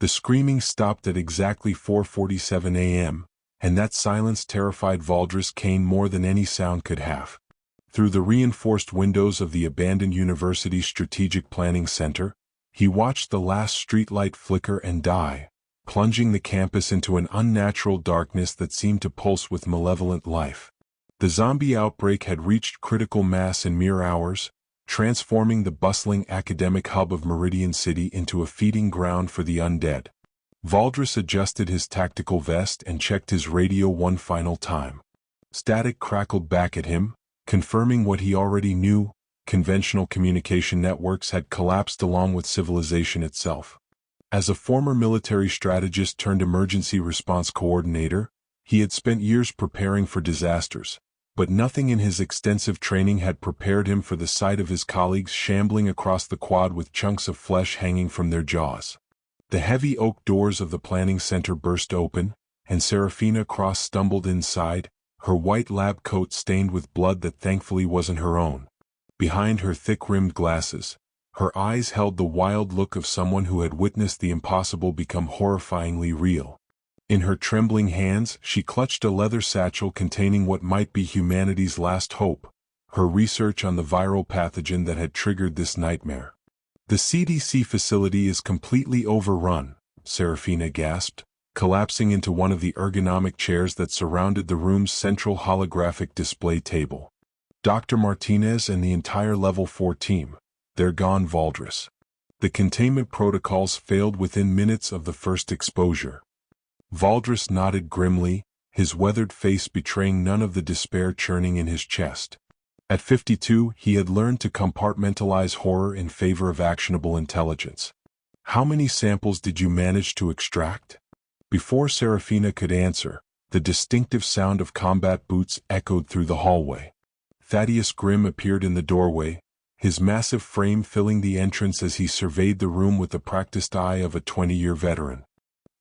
The screaming stopped at exactly 4:47 a.m., and that silence terrified Valdres Kane more than any sound could have. Through the reinforced windows of the abandoned university's strategic planning center, he watched the last streetlight flicker and die, plunging the campus into an unnatural darkness that seemed to pulse with malevolent life. The zombie outbreak had reached critical mass in mere hours, transforming the bustling academic hub of Meridian City into a feeding ground for the undead. Valdres adjusted his tactical vest and checked his radio one final time. Static crackled back at him, confirming what he already knew: conventional communication networks had collapsed along with civilization itself. As a former military strategist turned emergency response coordinator, he had spent years preparing for disasters, but nothing in his extensive training had prepared him for the sight of his colleagues shambling across the quad with chunks of flesh hanging from their jaws. The heavy oak doors of the planning center burst open, and Serafina Cross stumbled inside, her white lab coat stained with blood that thankfully wasn't her own. Behind her thick-rimmed glasses, her eyes held the wild look of someone who had witnessed the impossible become horrifyingly real. In her trembling hands, she clutched a leather satchel containing what might be humanity's last hope: her research on the viral pathogen that had triggered this nightmare. "The CDC facility is completely overrun," Serafina gasped, collapsing into one of the ergonomic chairs that surrounded the room's central holographic display table. "Dr. Martinez and the entire Level 4 team, they're gone, Valdres. The containment protocols failed within minutes of the first exposure." Valdres nodded grimly, his weathered face betraying none of the despair churning in his chest. At 52, he had learned to compartmentalize horror in favor of actionable intelligence. "How many samples did you manage to extract?" Before Serafina could answer, the distinctive sound of combat boots echoed through the hallway. Thaddeus Grimm appeared in the doorway, his massive frame filling the entrance as he surveyed the room with the practiced eye of a 20-year veteran.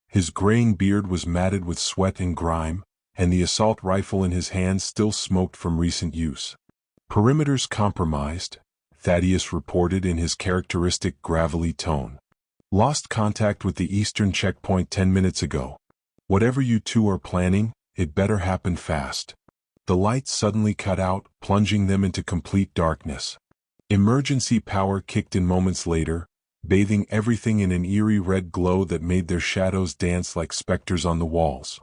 His graying beard was matted with sweat and grime, and the assault rifle in his hand still smoked from recent use. "Perimeters compromised," Thaddeus reported in his characteristic gravelly tone. "Lost contact with the eastern checkpoint 10 minutes ago. Whatever you two are planning, it better happen fast." The lights suddenly cut out, plunging them into complete darkness. Emergency power kicked in moments later, bathing everything in an eerie red glow that made their shadows dance like specters on the walls.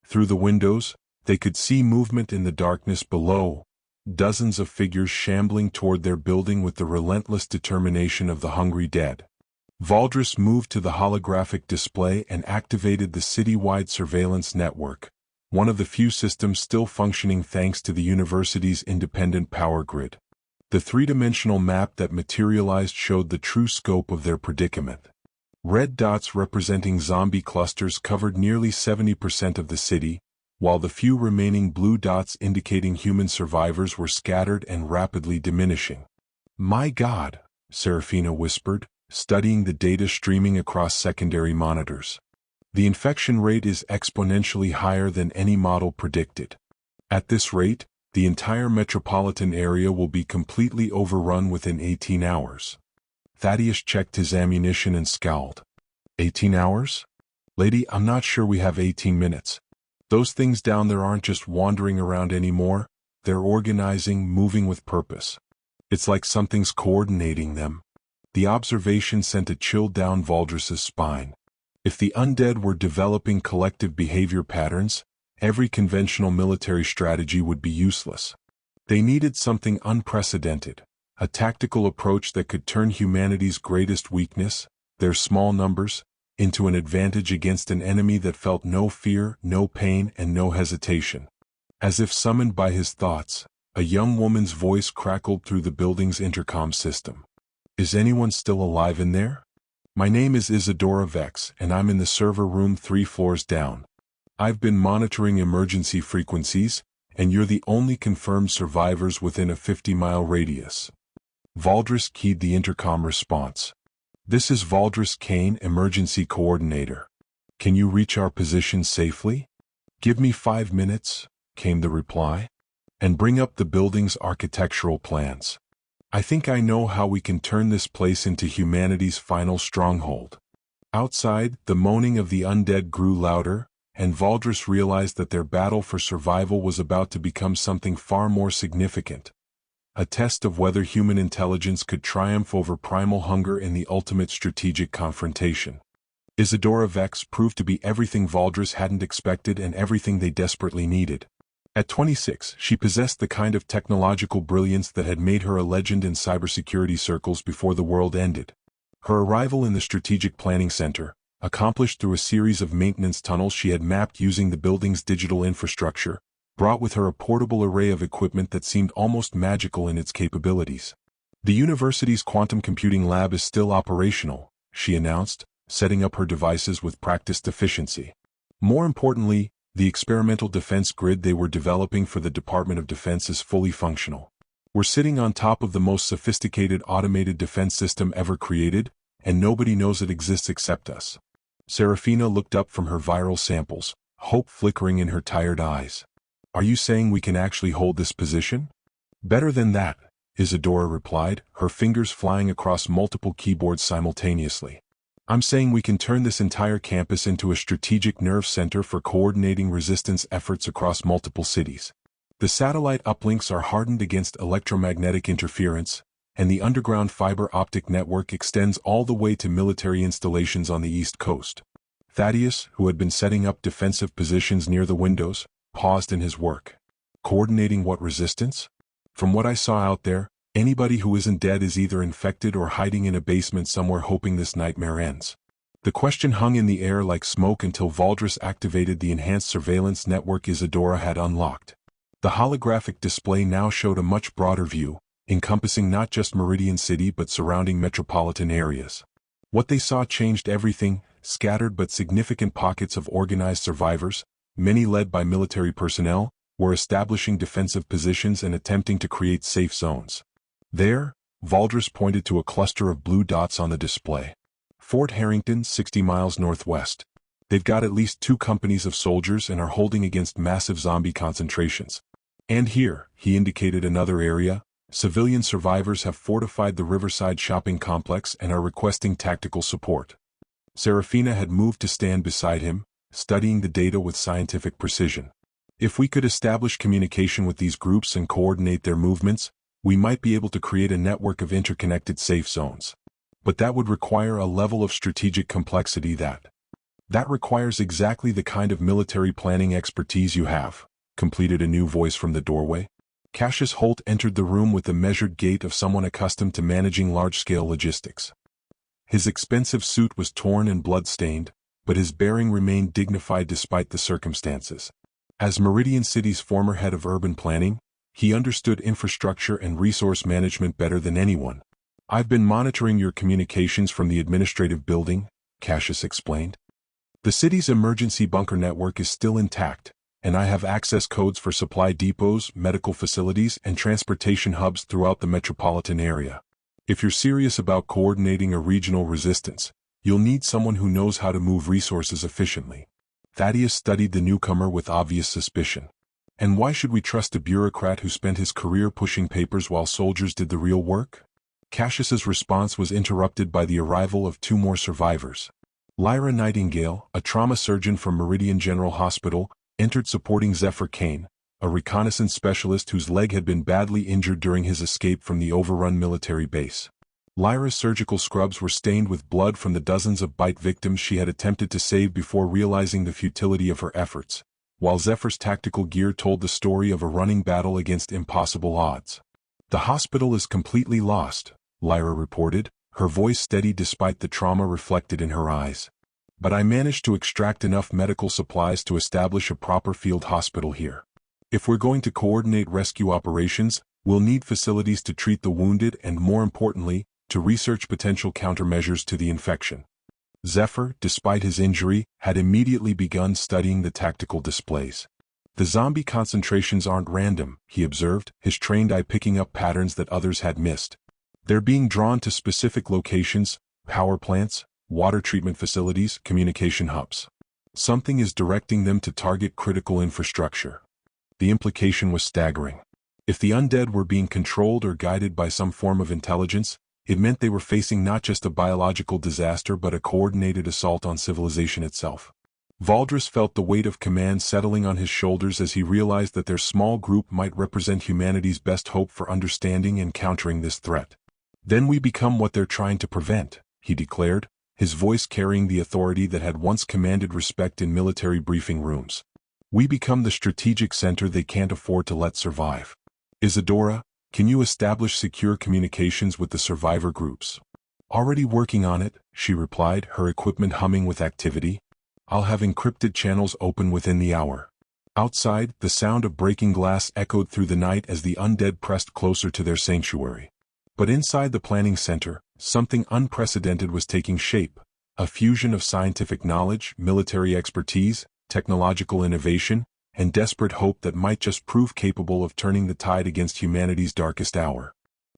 Through the windows, they could see movement in the darkness below, dozens of figures shambling toward their building with the relentless determination of the hungry dead. Valdres moved to the holographic display and activated the citywide surveillance network, one of the few systems still functioning thanks to the university's independent power grid. The three-dimensional map that materialized showed the true scope of their predicament. Red dots representing zombie clusters covered nearly 70% of the city, while the few remaining blue dots indicating human survivors were scattered and rapidly diminishing. "My God," Serafina whispered, studying the data streaming across secondary monitors. "The infection rate is exponentially higher than any model predicted. At this rate, the entire metropolitan area will be completely overrun within 18 hours. Thaddeus checked his ammunition and scowled. 18 hours? Lady, I'm not sure we have 18 minutes. Those things down there aren't just wandering around anymore, they're organizing, moving with purpose. It's like something's coordinating them." The observation sent a chill down Valdres's spine. If the undead were developing collective behavior patterns, every conventional military strategy would be useless. They needed something unprecedented, a tactical approach that could turn humanity's greatest weakness, their small numbers, into an advantage against an enemy that felt no fear, no pain, and no hesitation. As if summoned by his thoughts, a young woman's voice crackled through the building's intercom system. "Is anyone still alive in there? My name is Isadora Vex, and I'm in the server room 3 floors down. I've been monitoring emergency frequencies, and you're the only confirmed survivors within a 50-mile radius." Valdres keyed the intercom response. "This is Valdres Kane, Emergency Coordinator. Can you reach our position safely?" "Give me 5 minutes," came the reply, "and bring up the building's architectural plans. I think I know how we can turn this place into humanity's final stronghold." Outside, the moaning of the undead grew louder, and Valdris realized that their battle for survival was about to become something far more significant. A test of whether human intelligence could triumph over primal hunger in the ultimate strategic confrontation. Isadora Vex proved to be everything Valdris hadn't expected and everything they desperately needed. At 26, she possessed the kind of technological brilliance that had made her a legend in cybersecurity circles before the world ended. Her arrival in the Strategic Planning Center, accomplished through a series of maintenance tunnels she had mapped using the building's digital infrastructure, brought with her a portable array of equipment that seemed almost magical in its capabilities. The university's quantum computing lab is still operational, she announced, setting up her devices with practiced efficiency. More importantly, the experimental defense grid they were developing for the Department of Defense is fully functional. We're sitting on top of the most sophisticated automated defense system ever created, and nobody knows it exists except us. Serafina looked up from her viral samples, hope flickering in her tired eyes. Are you saying we can actually hold this position? Better than that, Isadora replied, her fingers flying across multiple keyboards simultaneously. I'm saying we can turn this entire campus into a strategic nerve center for coordinating resistance efforts across multiple cities. The satellite uplinks are hardened against electromagnetic interference, and the underground fiber optic network extends all the way to military installations on the East Coast. Thaddeus, who had been setting up defensive positions near the windows, paused in his work. Coordinating what resistance? From what I saw out there, anybody who isn't dead is either infected or hiding in a basement somewhere hoping this nightmare ends. The question hung in the air like smoke until Valdris activated the enhanced surveillance network Isadora had unlocked. The holographic display now showed a much broader view, encompassing not just Meridian City but surrounding metropolitan areas. What they saw changed everything: scattered but significant pockets of organized survivors, many led by military personnel, were establishing defensive positions and attempting to create safe zones. There, Valdris pointed to a cluster of blue dots on the display. Fort Harrington, 60 miles northwest. They've got at least 2 companies of soldiers and are holding against massive zombie concentrations. And here, he indicated another area, civilian survivors have fortified the Riverside shopping complex and are requesting tactical support. Serafina had moved to stand beside him, studying the data with scientific precision. If we could establish communication with these groups and coordinate their movements, we might be able to create a network of interconnected safe zones. But that would require a level of strategic complexity that requires exactly the kind of military planning expertise you have, completed a new voice from the doorway. Cassius Holt entered the room with the measured gait of someone accustomed to managing large-scale logistics. His expensive suit was torn and blood-stained, but his bearing remained dignified despite the circumstances. As Meridian City's former head of urban planning, he understood infrastructure and resource management better than anyone. I've been monitoring your communications from the administrative building, Cassius explained. The city's emergency bunker network is still intact, and I have access codes for supply depots, medical facilities, and transportation hubs throughout the metropolitan area. If you're serious about coordinating a regional resistance, you'll need someone who knows how to move resources efficiently. Thaddeus studied the newcomer with obvious suspicion. And why should we trust a bureaucrat who spent his career pushing papers while soldiers did the real work? Cassius's response was interrupted by the arrival of 2 more survivors. Lyra Nightingale, a trauma surgeon from Meridian General Hospital, entered supporting Zephyr Kane, a reconnaissance specialist whose leg had been badly injured during his escape from the overrun military base. Lyra's surgical scrubs were stained with blood from the dozens of bite victims she had attempted to save before realizing the futility of her efforts, while Zephyr's tactical gear told the story of a running battle against impossible odds. The hospital is completely lost, Lyra reported, her voice steady despite the trauma reflected in her eyes. But I managed to extract enough medical supplies to establish a proper field hospital here. If we're going to coordinate rescue operations, we'll need facilities to treat the wounded and, more importantly, to research potential countermeasures to the infection. Zephyr, despite his injury, had immediately begun studying the tactical displays. The zombie concentrations aren't random, he observed, his trained eye picking up patterns that others had missed. They're being drawn to specific locations, power plants, water treatment facilities, communication hubs. Something is directing them to target critical infrastructure. The implication was staggering. If the undead were being controlled or guided by some form of intelligence, It meant they were facing not just a biological disaster but a coordinated assault on civilization itself. Valdris felt the weight of command settling on his shoulders as he realized that their small group might represent humanity's best hope for understanding and countering this threat. "Then we become what they're trying to prevent," he declared, his voice carrying the authority that had once commanded respect in military briefing rooms. "We become the strategic center they can't afford to let survive. Isadora, can you establish secure communications with the survivor groups?" "Already working on it," she replied, her equipment humming with activity. "I'll have encrypted channels open within the hour." Outside, the sound of breaking glass echoed through the night as the undead pressed closer to their sanctuary. But inside the planning center, something unprecedented was taking shape, a fusion of scientific knowledge, military expertise, technological innovation, and desperate hope that might just prove capable of turning the tide against humanity's darkest hour.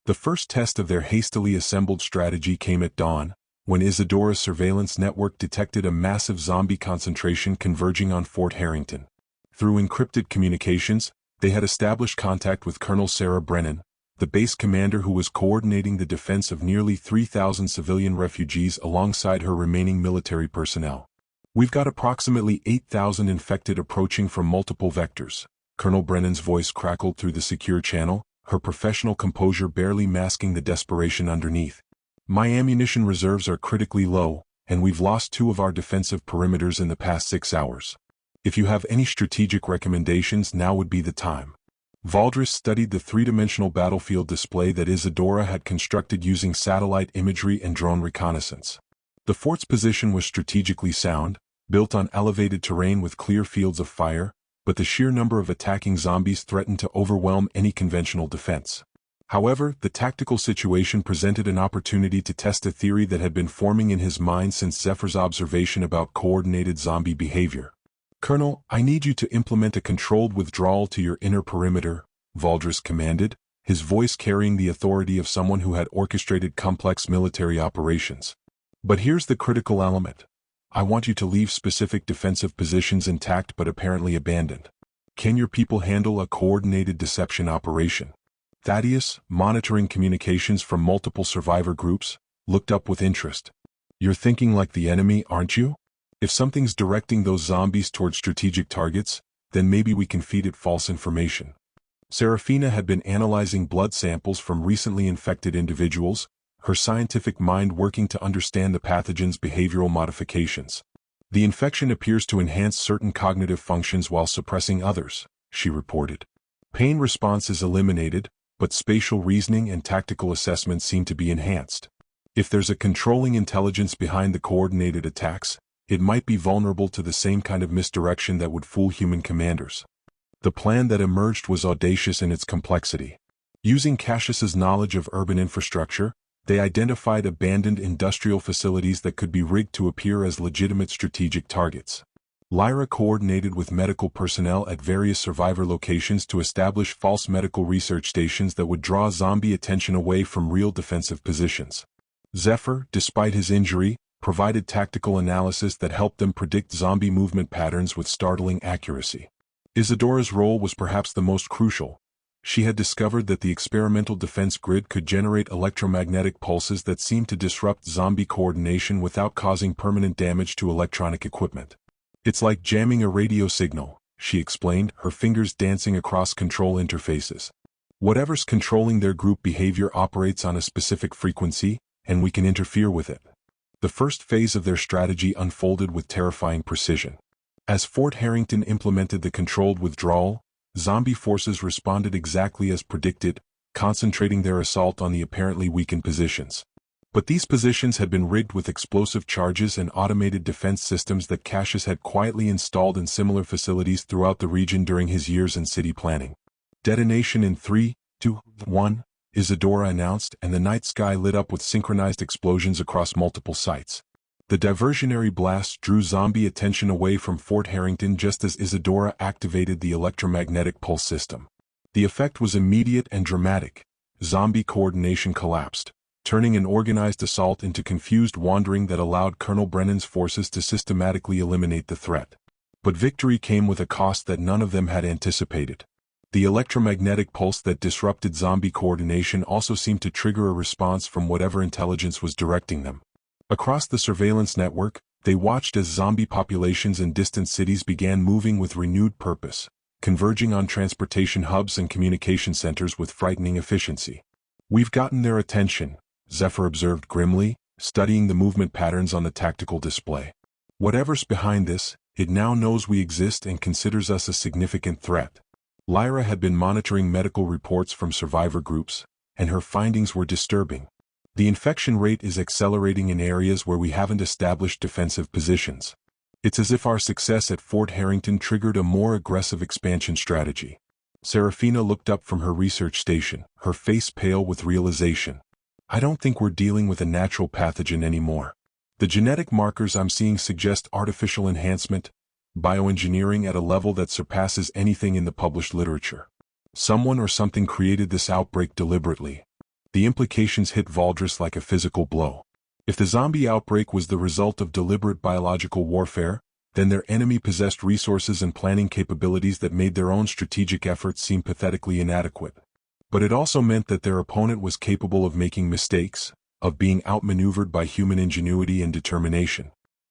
The first test of their hastily assembled strategy came at dawn, when Isadora's surveillance network detected a massive zombie concentration converging on Fort Harrington. Through encrypted communications, they had established contact with Colonel Sarah Brennan, the base commander who was coordinating the defense of nearly 3,000 civilian refugees alongside her remaining military personnel. "We've got approximately 8,000 infected approaching from multiple vectors," Colonel Brennan's voice crackled through the secure channel, her professional composure barely masking the desperation underneath. "My ammunition reserves are critically low, and we've lost 2 of our defensive perimeters in the past 6 hours. If you have any strategic recommendations, now would be the time." Valdris studied the three-dimensional battlefield display that Isadora had constructed using satellite imagery and drone reconnaissance. The fort's position was strategically sound, built on elevated terrain with clear fields of fire, but the sheer number of attacking zombies threatened to overwhelm any conventional defense. However, the tactical situation presented an opportunity to test a theory that had been forming in his mind since Zephyr's observation about coordinated zombie behavior. "Colonel, I need you to implement a controlled withdrawal to your inner perimeter," Valdris commanded, his voice carrying the authority of someone who had orchestrated complex military operations. "But here's the critical element. I want you to leave specific defensive positions intact but apparently abandoned. Can your people handle a coordinated deception operation?" Thaddeus, monitoring communications from multiple survivor groups, looked up with interest. "You're thinking like the enemy, aren't you? If something's directing those zombies toward strategic targets, then maybe we can feed it false information." Serafina had been analyzing blood samples from recently infected individuals, her scientific mind working to understand the pathogen's behavioral modifications. "The infection appears to enhance certain cognitive functions while suppressing others," she reported. "Pain response is eliminated, but spatial reasoning and tactical assessment seem to be enhanced. If there's a controlling intelligence behind the coordinated attacks, it might be vulnerable to the same kind of misdirection that would fool human commanders." The plan that emerged was audacious in its complexity. Using Cassius's knowledge of urban infrastructure, they identified abandoned industrial facilities that could be rigged to appear as legitimate strategic targets. Lyra coordinated with medical personnel at various survivor locations to establish false medical research stations that would draw zombie attention away from real defensive positions. Zephyr, despite his injury, provided tactical analysis that helped them predict zombie movement patterns with startling accuracy. Isadora's role was perhaps the most crucial. She had discovered that the experimental defense grid could generate electromagnetic pulses that seemed to disrupt zombie coordination without causing permanent damage to electronic equipment. "It's like jamming a radio signal," she explained, her fingers dancing across control interfaces. "Whatever's controlling their group behavior operates on a specific frequency, and we can interfere with it." The first phase of their strategy unfolded with terrifying precision. As Fort Harrington implemented the controlled withdrawal, zombie forces responded exactly as predicted, concentrating their assault on the apparently weakened positions. But these positions had been rigged with explosive charges and automated defense systems that Cassius had quietly installed in similar facilities throughout the region during his years in city planning. "Detonation in 3, 2, 1, Isadora announced, and the night sky lit up with synchronized explosions across multiple sites. The diversionary blast drew zombie attention away from Fort Harrington just as Isadora activated the electromagnetic pulse system. The effect was immediate and dramatic. Zombie coordination collapsed, turning an organized assault into confused wandering that allowed Colonel Brennan's forces to systematically eliminate the threat. But victory came with a cost that none of them had anticipated. The electromagnetic pulse that disrupted zombie coordination also seemed to trigger a response from whatever intelligence was directing them. Across the surveillance network, they watched as zombie populations in distant cities began moving with renewed purpose, converging on transportation hubs and communication centers with frightening efficiency. "We've gotten their attention," Zephyr observed grimly, studying the movement patterns on the tactical display. "Whatever's behind this, it now knows we exist and considers us a significant threat." Lyra had been monitoring medical reports from survivor groups, and her findings were disturbing. The infection rate is accelerating in areas where we haven't established defensive positions. It's as if our success at Fort Harrington triggered a more aggressive expansion strategy. Serafina looked up from her research station, her face pale with realization. "I don't think we're dealing with a natural pathogen anymore. The genetic markers I'm seeing suggest artificial enhancement, bioengineering at a level that surpasses anything in the published literature. Someone or something created this outbreak deliberately." The implications hit Valdris like a physical blow. If the zombie outbreak was the result of deliberate biological warfare, then their enemy possessed resources and planning capabilities that made their own strategic efforts seem pathetically inadequate. But it also meant that their opponent was capable of making mistakes, of being outmaneuvered by human ingenuity and determination.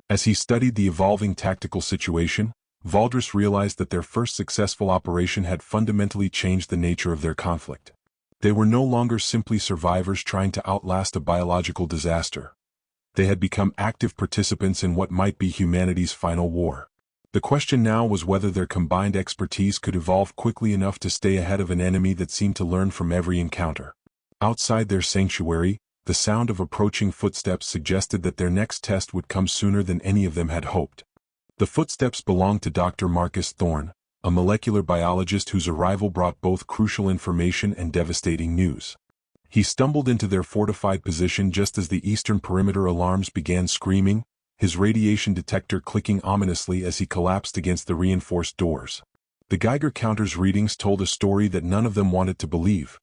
As he studied the evolving tactical situation, Valdris realized that their first successful operation had fundamentally changed the nature of their conflict. They were no longer simply survivors trying to outlast a biological disaster. They had become active participants in what might be humanity's final war. The question now was whether their combined expertise could evolve quickly enough to stay ahead of an enemy that seemed to learn from every encounter. Outside their sanctuary, the sound of approaching footsteps suggested that their next test would come sooner than any of them had hoped. The footsteps belonged to Dr. Marcus Thorne, a molecular biologist whose arrival brought both crucial information and devastating news. He stumbled into their fortified position just as the eastern perimeter alarms began screaming, his radiation detector clicking ominously as he collapsed against the reinforced doors. The Geiger counter's readings told a story that none of them wanted to believe.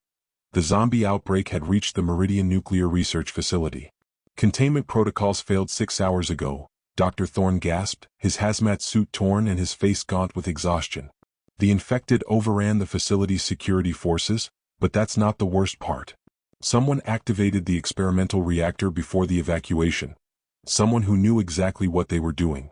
The zombie outbreak had reached the Meridian Nuclear Research Facility. "Containment protocols failed 6 hours ago," Dr. Thorne gasped, his hazmat suit torn and his face gaunt with exhaustion. "The infected overran the facility's security forces, but that's not the worst part. Someone activated the experimental reactor before the evacuation. Someone who knew exactly what they were doing."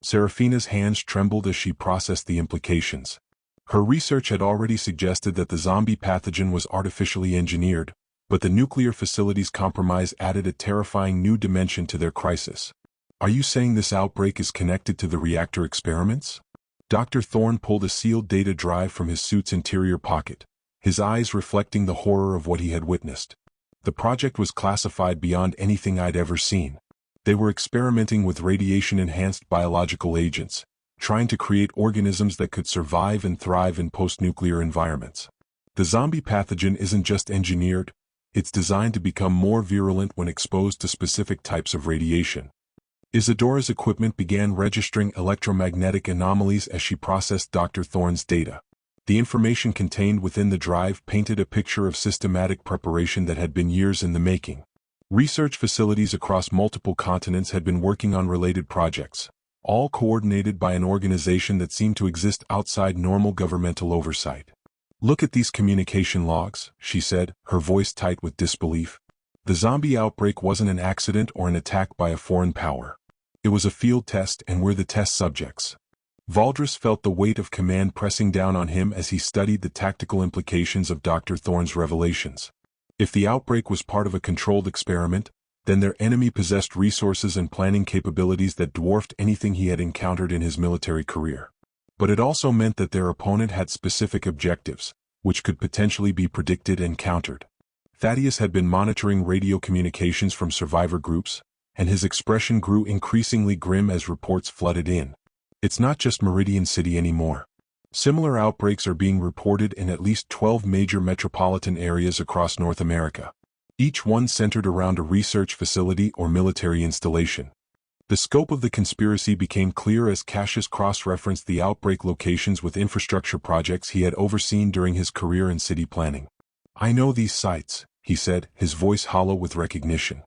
Serafina's hands trembled as she processed the implications. Her research had already suggested that the zombie pathogen was artificially engineered, but the nuclear facility's compromise added a terrifying new dimension to their crisis. "Are you saying this outbreak is connected to the reactor experiments?" Dr. Thorne pulled a sealed data drive from his suit's interior pocket, his eyes reflecting the horror of what he had witnessed. The project was classified beyond anything I'd ever seen. They were experimenting with radiation-enhanced biological agents, trying to create organisms that could survive and thrive in post-nuclear environments. The zombie pathogen isn't just engineered, it's designed to become more virulent when exposed to specific types of radiation. Isadora's equipment began registering electromagnetic anomalies as she processed Dr. Thorne's data. The information contained within the drive painted a picture of systematic preparation that had been years in the making. Research facilities across multiple continents had been working on related projects, all coordinated by an organization that seemed to exist outside normal governmental oversight. "Look at these communication logs," she said, her voice tight with disbelief. "The zombie outbreak wasn't an accident or an attack by a foreign power. It was a field test, and we're the test subjects." Valdris felt the weight of command pressing down on him as he studied the tactical implications of Dr. Thorne's revelations. If the outbreak was part of a controlled experiment, then their enemy possessed resources and planning capabilities that dwarfed anything he had encountered in his military career. But it also meant that their opponent had specific objectives, which could potentially be predicted and countered. Thaddeus had been monitoring radio communications from survivor groups, and his expression grew increasingly grim as reports flooded in. "It's not just Meridian City anymore. Similar outbreaks are being reported in at least 12 major metropolitan areas across North America, each one centered around a research facility or military installation." The scope of the conspiracy became clear as Cassius cross-referenced the outbreak locations with infrastructure projects he had overseen during his career in city planning. "I know these sites," he said, his voice hollow with recognition.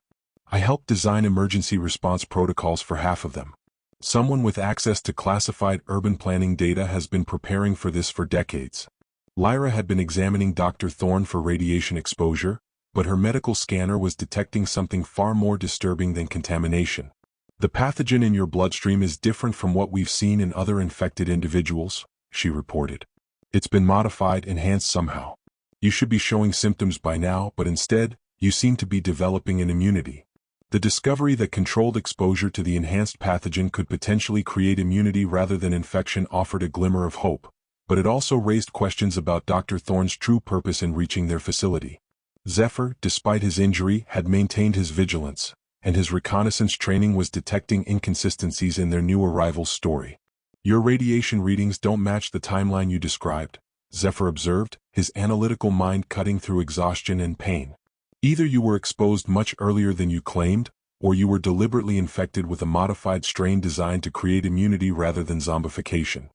"I helped design emergency response protocols for half of them. Someone with access to classified urban planning data has been preparing for this for decades." Lyra had been examining Dr. Thorne for radiation exposure, but her medical scanner was detecting something far more disturbing than contamination. The pathogen in your bloodstream is different from what we've seen in other infected individuals, she reported. It's been modified, enhanced somehow. You should be showing symptoms by now, but instead, you seem to be developing an immunity. The discovery that controlled exposure to the enhanced pathogen could potentially create immunity rather than infection offered a glimmer of hope, but it also raised questions about Dr. Thorne's true purpose in reaching their facility. Zephyr, despite his injury, had maintained his vigilance, and his reconnaissance training was detecting inconsistencies in their new arrival's story. Your radiation readings don't match the timeline you described, Zephyr observed, his analytical mind cutting through exhaustion and pain. Either you were exposed much earlier than you claimed, or you were deliberately infected with a modified strain designed to create immunity rather than zombification.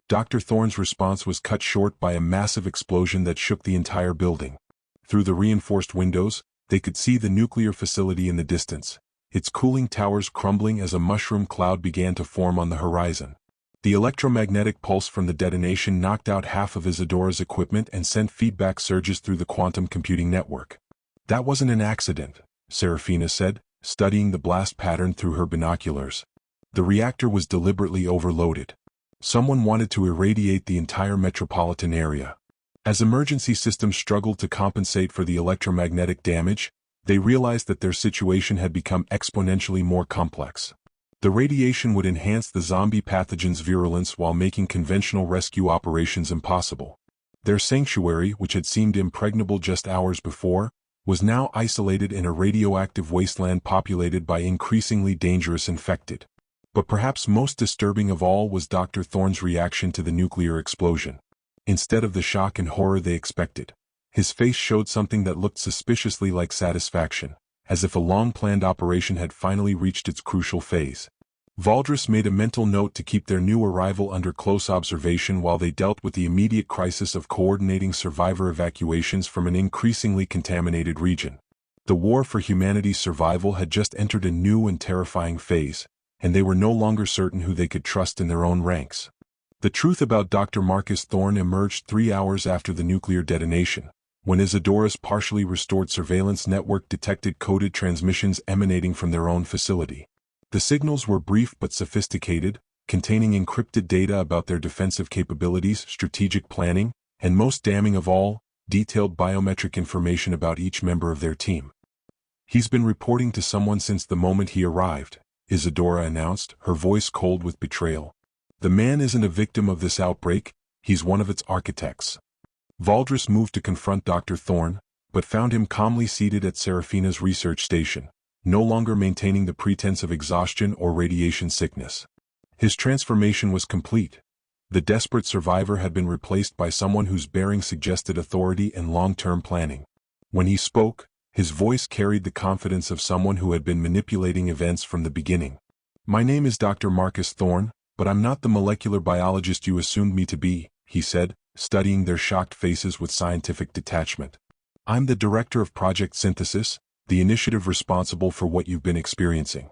Dr. Thorne's response was cut short by a massive explosion that shook the entire building. Through the reinforced windows, they could see the nuclear facility in the distance, its cooling towers crumbling as a mushroom cloud began to form on the horizon. The electromagnetic pulse from the detonation knocked out half of Isadora's equipment and sent feedback surges through the quantum computing network. That wasn't an accident, Serafina said, studying the blast pattern through her binoculars. The reactor was deliberately overloaded. Someone wanted to irradiate the entire metropolitan area. As emergency systems struggled to compensate for the electromagnetic damage, they realized that their situation had become exponentially more complex. The radiation would enhance the zombie pathogen's virulence while making conventional rescue operations impossible. Their sanctuary, which had seemed impregnable just hours before, was now isolated in a radioactive wasteland populated by increasingly dangerous infected. But perhaps most disturbing of all was Dr. Thorne's reaction to the nuclear explosion. Instead of the shock and horror they expected, his face showed something that looked suspiciously like satisfaction, as if a long-planned operation had finally reached its crucial phase. Valdris made a mental note to keep their new arrival under close observation while they dealt with the immediate crisis of coordinating survivor evacuations from an increasingly contaminated region. The war for humanity's survival had just entered a new and terrifying phase, and they were no longer certain who they could trust in their own ranks. The truth about Dr. Marcus Thorne emerged 3 hours after the nuclear detonation, when Isadora's partially restored surveillance network detected coded transmissions emanating from their own facility. The signals were brief but sophisticated, containing encrypted data about their defensive capabilities, strategic planning, and most damning of all, detailed biometric information about each member of their team. "He's been reporting to someone since the moment he arrived," Isadora announced, her voice cold with betrayal. "The man isn't a victim of this outbreak, he's one of its architects." Valdris moved to confront Dr. Thorne, but found him calmly seated at Serafina's research station, no longer maintaining the pretense of exhaustion or radiation sickness. His transformation was complete. The desperate survivor had been replaced by someone whose bearing suggested authority and long-term planning. When he spoke, his voice carried the confidence of someone who had been manipulating events from the beginning. "My name is Dr. Marcus Thorne, but I'm not the molecular biologist you assumed me to be," he said, studying their shocked faces with scientific detachment. "I'm the director of Project Synthesis, the initiative responsible for what you've been experiencing.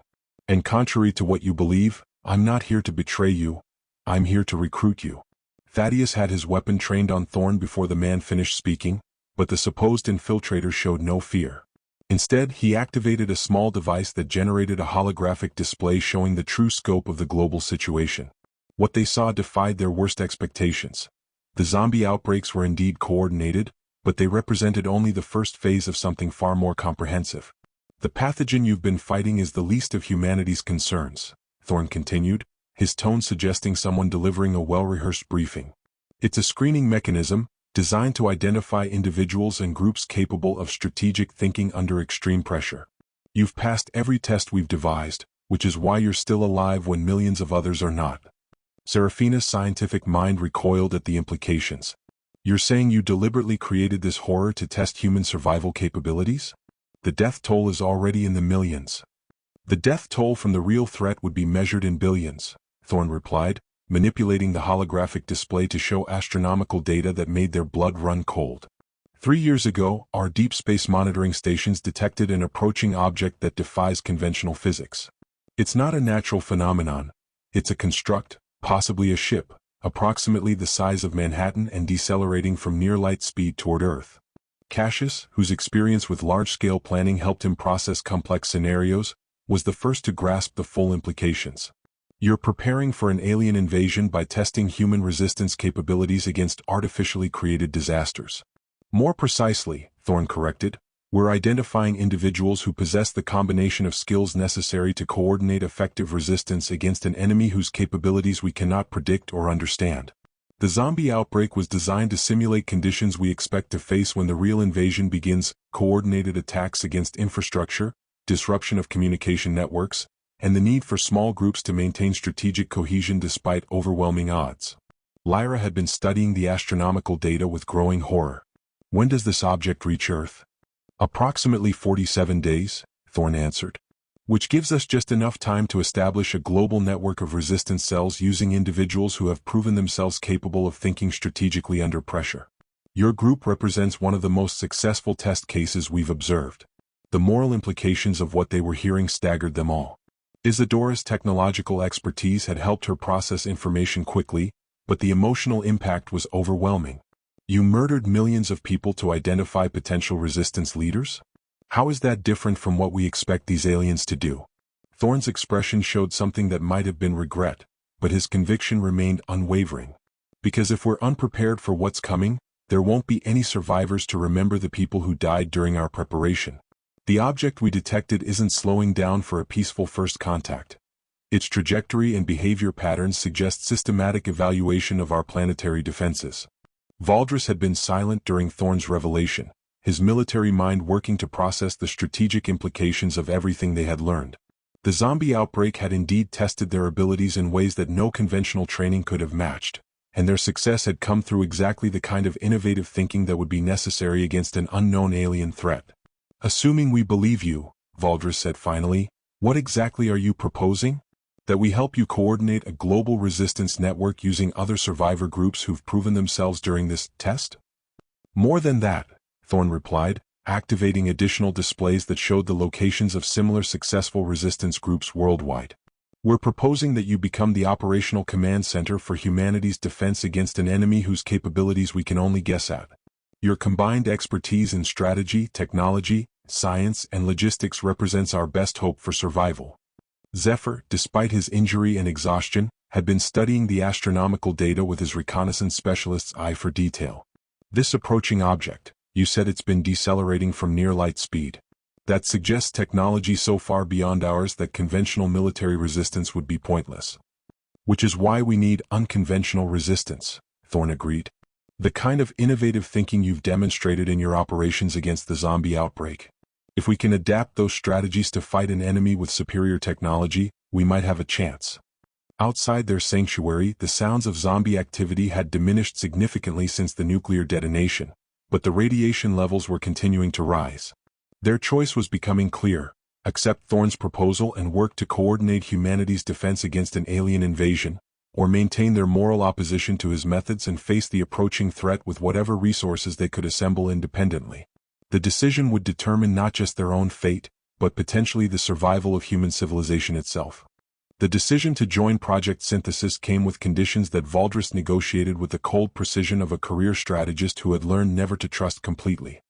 And contrary to what you believe, I'm not here to betray you, I'm here to recruit you." Thaddeus had his weapon trained on Thorne before the man finished speaking, but the supposed infiltrator showed no fear. Instead, he activated a small device that generated a holographic display showing the true scope of the global situation. What they saw defied their worst expectations. The zombie outbreaks were indeed coordinated, but they represented only the first phase of something far more comprehensive. "The pathogen you've been fighting is the least of humanity's concerns," Thorne continued, his tone suggesting someone delivering a well-rehearsed briefing. "It's a screening mechanism, designed to identify individuals and groups capable of strategic thinking under extreme pressure. You've passed every test we've devised, which is why you're still alive when millions of others are not." Serafina's scientific mind recoiled at the implications. "You're saying you deliberately created this horror to test human survival capabilities? The death toll is already in the millions." "The death toll from the real threat would be measured in billions," Thorne replied, manipulating the holographic display to show astronomical data that made their blood run cold. 3 years ago, our deep space monitoring stations detected an approaching object that defies conventional physics. It's not a natural phenomenon, it's a construct, possibly a ship, approximately the size of Manhattan and decelerating from near light speed toward Earth. Cassius, whose experience with large-scale planning helped him process complex scenarios, was the first to grasp the full implications. You're preparing for an alien invasion by testing human resistance capabilities against artificially created disasters. More precisely, Thorne corrected, we're identifying individuals who possess the combination of skills necessary to coordinate effective resistance against an enemy whose capabilities we cannot predict or understand. The zombie outbreak was designed to simulate conditions we expect to face when the real invasion begins: coordinated attacks against infrastructure, disruption of communication networks, and the need for small groups to maintain strategic cohesion despite overwhelming odds. Lyra had been studying the astronomical data with growing horror. When does this object reach Earth? Approximately 47 days, Thorne answered. Which gives us just enough time to establish a global network of resistance cells using individuals who have proven themselves capable of thinking strategically under pressure. Your group represents one of the most successful test cases we've observed. The moral implications of what they were hearing staggered them all. Isadora's technological expertise had helped her process information quickly, but the emotional impact was overwhelming. You murdered millions of people to identify potential resistance leaders? How is that different from what we expect these aliens to do? Thorne's expression showed something that might have been regret, but his conviction remained unwavering. Because if we're unprepared for what's coming, there won't be any survivors to remember the people who died during our preparation. The object we detected isn't slowing down for a peaceful first contact. Its trajectory and behavior patterns suggest systematic evaluation of our planetary defenses. Valdris had been silent during Thorne's revelation, his military mind working to process the strategic implications of everything they had learned. The zombie outbreak had indeed tested their abilities in ways that no conventional training could have matched, and their success had come through exactly the kind of innovative thinking that would be necessary against an unknown alien threat. Assuming we believe you, Valdris said finally, what exactly are you proposing? That we help you coordinate a global resistance network using other survivor groups who've proven themselves during this test? More than that, Thorne replied, activating additional displays that showed the locations of similar successful resistance groups worldwide. We're proposing that you become the operational command center for humanity's defense against an enemy whose capabilities we can only guess at. Your combined expertise in strategy, technology, science, and logistics represents our best hope for survival. Zephyr, despite his injury and exhaustion, had been studying the astronomical data with his reconnaissance specialist's eye for detail. This approaching object, you said it's been decelerating from near light speed. That suggests technology so far beyond ours that conventional military resistance would be pointless. Which is why we need unconventional resistance, Thorne agreed. The kind of innovative thinking you've demonstrated in your operations against the zombie outbreak. If we can adapt those strategies to fight an enemy with superior technology, we might have a chance. Outside their sanctuary, the sounds of zombie activity had diminished significantly since the nuclear detonation, but the radiation levels were continuing to rise. Their choice was becoming clear: accept Thorne's proposal and work to coordinate humanity's defense against an alien invasion, or maintain their moral opposition to his methods and face the approaching threat with whatever resources they could assemble independently. The decision would determine not just their own fate, but potentially the survival of human civilization itself. The decision to join Project Synthesis came with conditions that Valdris negotiated with the cold precision of a career strategist who had learned never to trust completely.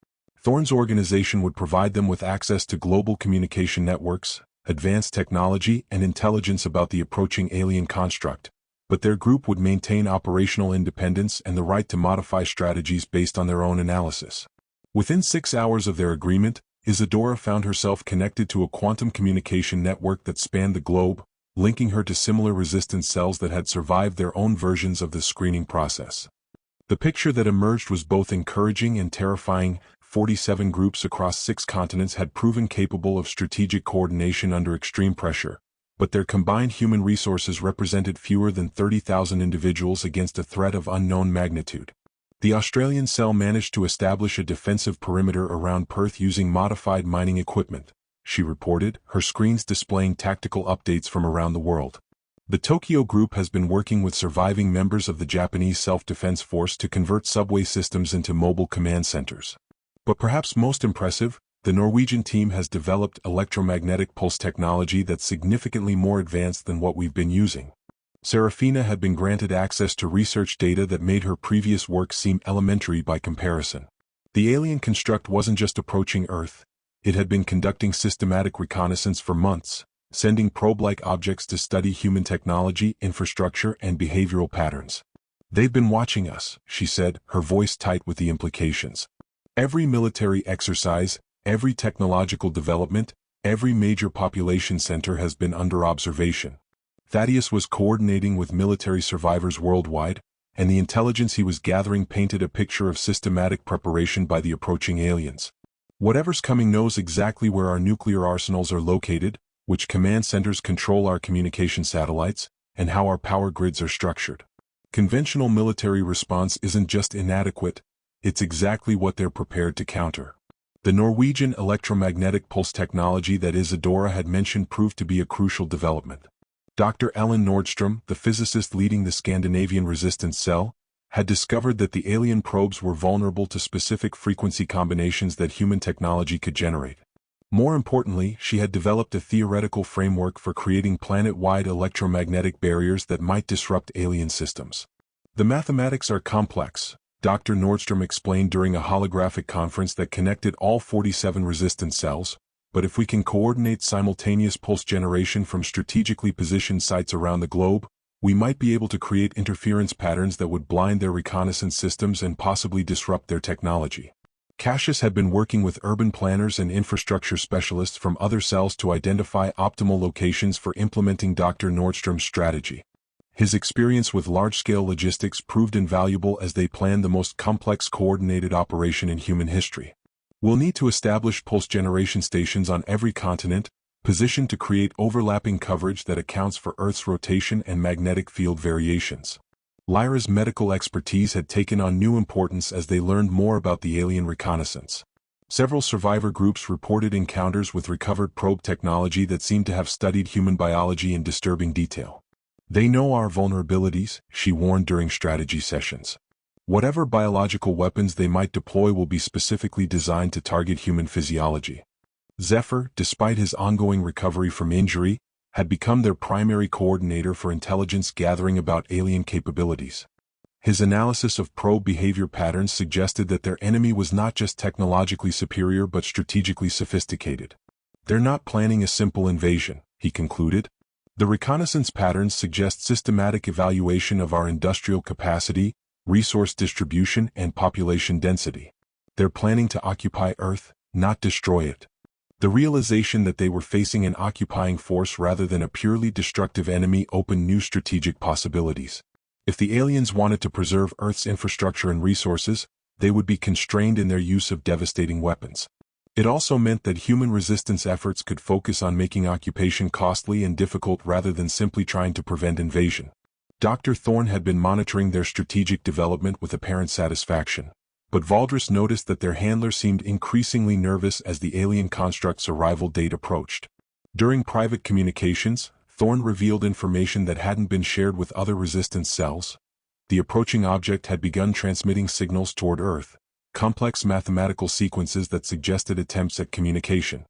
Thorne's organization would provide them with access to global communication networks, advanced technology, and intelligence about the approaching alien construct, but their group would maintain operational independence and the right to modify strategies based on their own analysis. Within 6 hours of their agreement, Isadora found herself connected to a quantum communication network that spanned the globe, linking her to similar resistance cells that had survived their own versions of the screening process. The picture that emerged was both encouraging and terrifying. 47 groups across 6 continents had proven capable of strategic coordination under extreme pressure, but their combined human resources represented fewer than 30,000 individuals against a threat of unknown magnitude. The Australian cell managed to establish a defensive perimeter around Perth using modified mining equipment, she reported, her screens displaying tactical updates from around the world. The Tokyo group has been working with surviving members of the Japanese Self-Defense Force to convert subway systems into mobile command centers. But perhaps most impressive, the Norwegian team has developed electromagnetic pulse technology that's significantly more advanced than what we've been using. Serafina had been granted access to research data that made her previous work seem elementary by comparison. The alien construct wasn't just approaching Earth, it had been conducting systematic reconnaissance for months, sending probe-like objects to study human technology, infrastructure, and behavioral patterns. "They've been watching us," she said, her voice tight with the implications. "Every military exercise, every technological development, every major population center has been under observation." Thaddeus was coordinating with military survivors worldwide, and the intelligence he was gathering painted a picture of systematic preparation by the approaching aliens. "Whatever's coming knows exactly where our nuclear arsenals are located, which command centers control our communication satellites, and how our power grids are structured. Conventional military response isn't just inadequate, it's exactly what they're prepared to counter." The Norwegian electromagnetic pulse technology that Isadora had mentioned proved to be a crucial development. Dr. Ellen Nordstrom, the physicist leading the Scandinavian resistance cell, had discovered that the alien probes were vulnerable to specific frequency combinations that human technology could generate. More importantly, she had developed a theoretical framework for creating planet-wide electromagnetic barriers that might disrupt alien systems. "The mathematics are complex," Dr. Nordstrom explained during a holographic conference that connected all 47 resistance cells, "but if we can coordinate simultaneous pulse generation from strategically positioned sites around the globe, we might be able to create interference patterns that would blind their reconnaissance systems and possibly disrupt their technology." Cassius had been working with urban planners and infrastructure specialists from other cells to identify optimal locations for implementing Dr. Nordstrom's strategy. His experience with large-scale logistics proved invaluable as they planned the most complex coordinated operation in human history. "We'll need to establish pulse generation stations on every continent, positioned to create overlapping coverage that accounts for Earth's rotation and magnetic field variations." Lyra's medical expertise had taken on new importance as they learned more about the alien reconnaissance. Several survivor groups reported encounters with recovered probe technology that seemed to have studied human biology in disturbing detail. "They know our vulnerabilities," she warned during strategy sessions. "Whatever biological weapons they might deploy will be specifically designed to target human physiology." Zephyr, despite his ongoing recovery from injury, had become their primary coordinator for intelligence gathering about alien capabilities. His analysis of probe behavior patterns suggested that their enemy was not just technologically superior but strategically sophisticated. "They're not planning a simple invasion," he concluded. "The reconnaissance patterns suggest systematic evaluation of our industrial capacity, resource distribution, and population density. They're planning to occupy Earth, not destroy it." The realization that they were facing an occupying force rather than a purely destructive enemy opened new strategic possibilities. If the aliens wanted to preserve Earth's infrastructure and resources, they would be constrained in their use of devastating weapons. It also meant that human resistance efforts could focus on making occupation costly and difficult rather than simply trying to prevent invasion. Dr. Thorne had been monitoring their strategic development with apparent satisfaction. But Valdris noticed that their handler seemed increasingly nervous as the alien construct's arrival date approached. During private communications, Thorne revealed information that hadn't been shared with other resistance cells. The approaching object had begun transmitting signals toward Earth, complex mathematical sequences that suggested attempts at communication.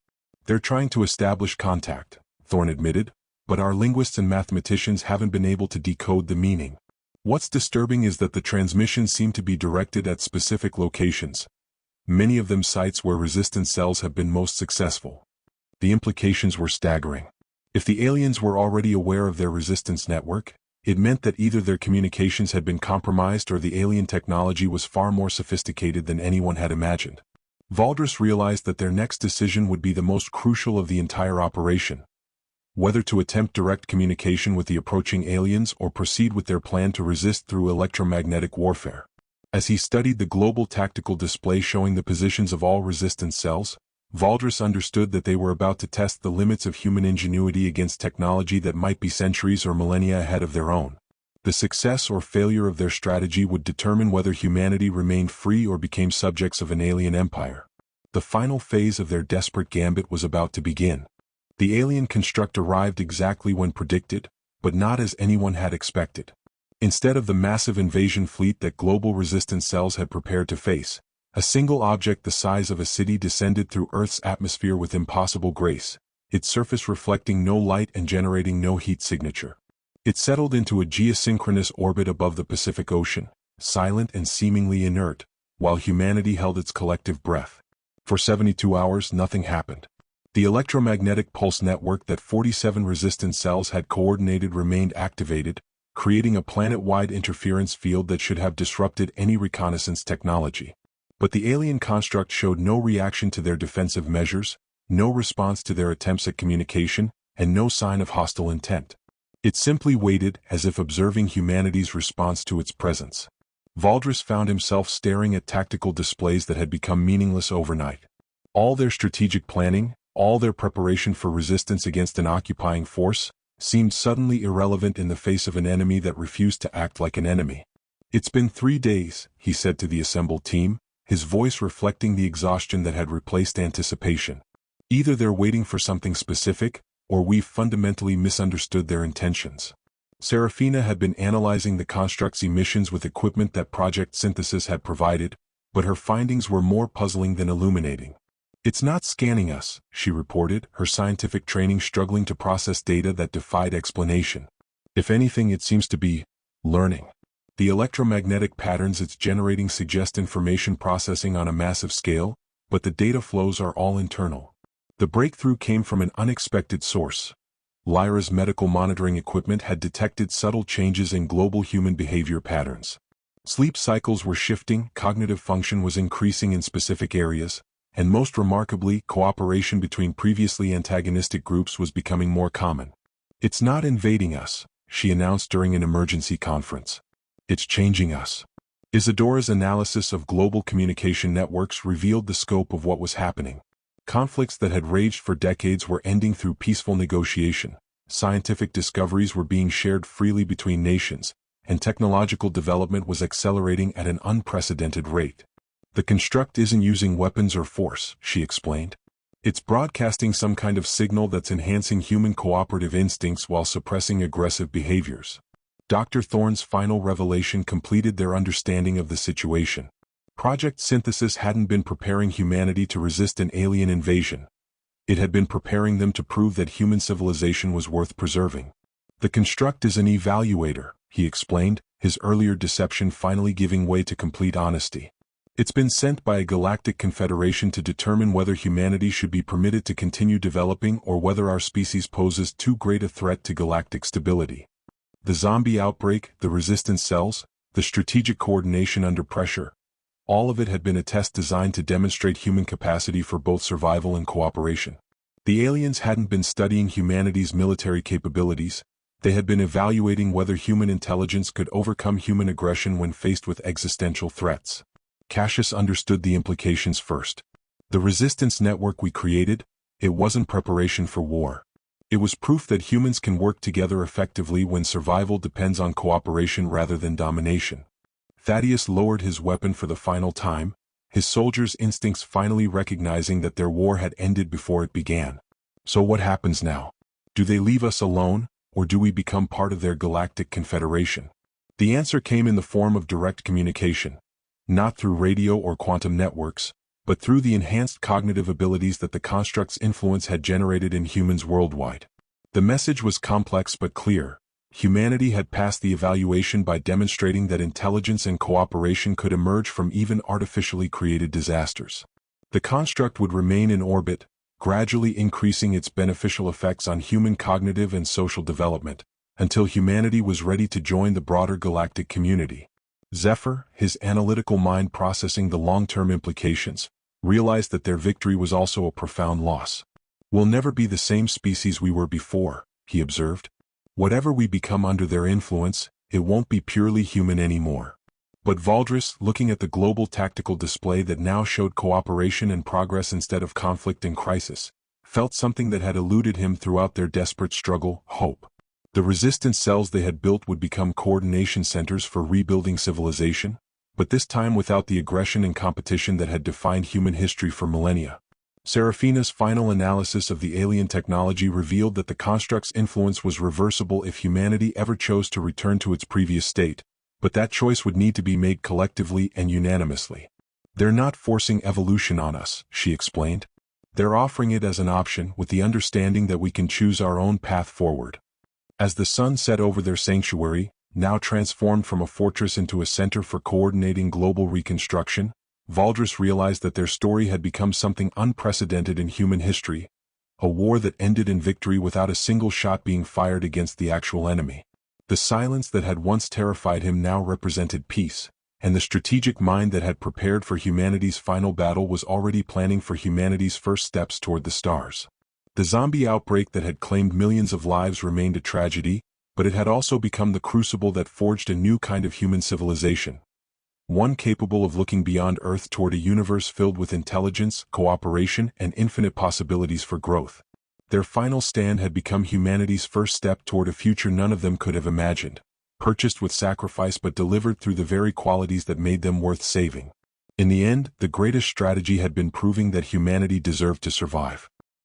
"They're trying to establish contact," Thorne admitted, "but our linguists and mathematicians haven't been able to decode the meaning. What's disturbing is that the transmissions seem to be directed at specific locations, many of them sites where resistance cells have been most successful." The implications were staggering. If the aliens were already aware of their resistance network, it meant that either their communications had been compromised or the alien technology was far more sophisticated than anyone had imagined. Valdris realized that their next decision would be the most crucial of the entire operation: whether to attempt direct communication with the approaching aliens or proceed with their plan to resist through electromagnetic warfare. As he studied the global tactical display showing the positions of all resistance cells, Valdris understood that they were about to test the limits of human ingenuity against technology that might be centuries or millennia ahead of their own. The success or failure of their strategy would determine whether humanity remained free or became subjects of an alien empire. The final phase of their desperate gambit was about to begin. The alien construct arrived exactly when predicted, but not as anyone had expected. Instead of the massive invasion fleet that global resistance cells had prepared to face, a single object the size of a city descended through Earth's atmosphere with impossible grace, its surface reflecting no light and generating no heat signature. It settled into a geosynchronous orbit above the Pacific Ocean, silent and seemingly inert, while humanity held its collective breath. For 72 hours, nothing happened. The electromagnetic pulse network that 47 resistance cells had coordinated remained activated, creating a planet-wide interference field that should have disrupted any reconnaissance technology. But the alien construct showed no reaction to their defensive measures, no response to their attempts at communication, and no sign of hostile intent. It simply waited, as if observing humanity's response to its presence. Valdris found himself staring at tactical displays that had become meaningless overnight. All their strategic planning, all their preparation for resistance against an occupying force, seemed suddenly irrelevant in the face of an enemy that refused to act like an enemy. "It's been 3 days," he said to the assembled team, his voice reflecting the exhaustion that had replaced anticipation. "Either they're waiting for something specific, or we've fundamentally misunderstood their intentions." Serafina had been analyzing the construct's emissions with equipment that Project Synthesis had provided, but her findings were more puzzling than illuminating. "It's not scanning us," she reported, her scientific training struggling to process data that defied explanation. "If anything, it seems to be learning. The electromagnetic patterns it's generating suggest information processing on a massive scale, but the data flows are all internal." The breakthrough came from an unexpected source. Lyra's medical monitoring equipment had detected subtle changes in global human behavior patterns. Sleep cycles were shifting, cognitive function was increasing in specific areas, and most remarkably, cooperation between previously antagonistic groups was becoming more common. "It's not invading us," she announced during an emergency conference. "It's changing us." Isadora's analysis of global communication networks revealed the scope of what was happening. Conflicts that had raged for decades were ending through peaceful negotiation, scientific discoveries were being shared freely between nations, and technological development was accelerating at an unprecedented rate. "The construct isn't using weapons or force," she explained. "It's broadcasting some kind of signal that's enhancing human cooperative instincts while suppressing aggressive behaviors." Dr. Thorne's final revelation completed their understanding of the situation. Project Synthesis hadn't been preparing humanity to resist an alien invasion. It had been preparing them to prove that human civilization was worth preserving. "The construct is an evaluator," he explained, his earlier deception finally giving way to complete honesty. "It's been sent by a galactic confederation to determine whether humanity should be permitted to continue developing or whether our species poses too great a threat to galactic stability. The zombie outbreak, the resistance cells, the strategic coordination under pressure, all of it had been a test designed to demonstrate human capacity for both survival and cooperation. The aliens hadn't been studying humanity's military capabilities, they had been evaluating whether human intelligence could overcome human aggression when faced with existential threats." Cassius understood the implications first. "The resistance network we created, it wasn't preparation for war. It was proof that humans can work together effectively when survival depends on cooperation rather than domination." Thaddeus lowered his weapon for the final time, his soldiers' instincts finally recognizing that their war had ended before it began. "So what happens now? Do they leave us alone, or do we become part of their galactic confederation?" The answer came in the form of direct communication, not through radio or quantum networks, but through the enhanced cognitive abilities that the construct's influence had generated in humans worldwide. The message was complex but clear. Humanity had passed the evaluation by demonstrating that intelligence and cooperation could emerge from even artificially created disasters. The construct would remain in orbit, gradually increasing its beneficial effects on human cognitive and social development, until humanity was ready to join the broader galactic community. Zephyr, his analytical mind processing the long-term implications, realized that their victory was also a profound loss. "We'll never be the same species we were before," he observed. "Whatever we become under their influence, it won't be purely human anymore." But Valdris, looking at the global tactical display that now showed cooperation and progress instead of conflict and crisis, felt something that had eluded him throughout their desperate struggle: hope. The resistance cells they had built would become coordination centers for rebuilding civilization, but this time without the aggression and competition that had defined human history for millennia. Serafina's final analysis of the alien technology revealed that the construct's influence was reversible if humanity ever chose to return to its previous state, but that choice would need to be made collectively and unanimously. "They're not forcing evolution on us," she explained. "They're offering it as an option with the understanding that we can choose our own path forward." As the sun set over their sanctuary, now transformed from a fortress into a center for coordinating global reconstruction, Valdris realized that their story had become something unprecedented in human history, a war that ended in victory without a single shot being fired against the actual enemy. The silence that had once terrified him now represented peace, and the strategic mind that had prepared for humanity's final battle was already planning for humanity's first steps toward the stars. The zombie outbreak that had claimed millions of lives remained a tragedy, but it had also become the crucible that forged a new kind of human civilization. One capable of looking beyond Earth toward a universe filled with intelligence, cooperation, and infinite possibilities for growth. Their final stand had become humanity's first step toward a future none of them could have imagined, purchased with sacrifice but delivered through the very qualities that made them worth saving. In the end, the greatest strategy had been proving that humanity deserved to survive.